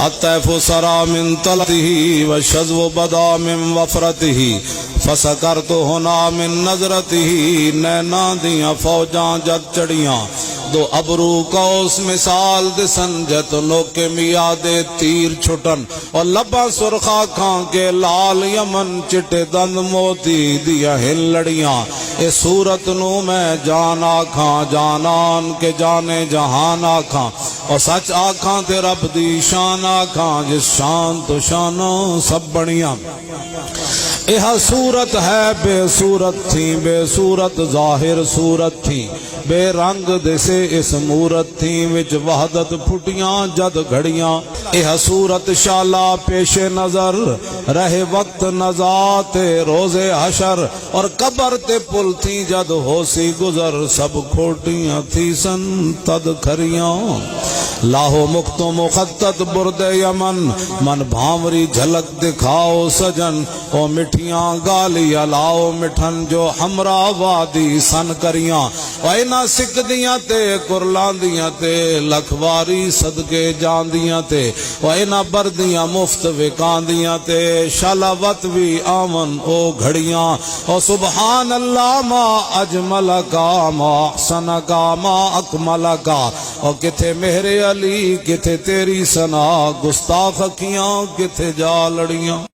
الطیف سرا من طلته والشذو بدا من وفرته فسکرت ہونا من نظرته نینا دیاں فوجاں جد چڑیاں دو ابرو کوس مثال دسن جت نوکے میادے تیر چھٹن اور لبا سرخا کھان کے لال یمن چٹے دند موتی دیا ہل لڑیاں اے صورت نو میں جان آکھاں جانان کے جانے جہان آکھاں اور سچ آکھاں تے رب دی شان آکھاں جس شان تو شانوں سب بڑیاں یہ صورت ہے بے صورت تھی بے صورت ظاہر صورت تھی بے رنگ دسے اس مورت تھی وچ وحدت پھٹیاں جد گھڑیاں یہ صورت شالا پیش نظر رہے وقت نزات روز حشر اور قبر تے پل تھی جد ہو سی گزر سب کھوٹیاں تھی سن تد کھریاں لاہو مکت مخطط برد یمن من بھامری جھلک دکھاؤ سجن او مٹھیاں گالی لاؤ مٹھن جو ہمرا وادی سن کریاں وائنا سکھ دیاں تے کرلان دیاں تے لکھواری صدقے جان دیاں تے وائنا بردیاں مفت وکان دیاں تے شالاوت بھی آمن او گھڑیاں او سبحان اللہ ما اجمل کا ما احسن کا ما اکمل کا او کتھے مہر علی کتھے تیری سنا گستاخ اکھیاں کتھے جا لڑیاں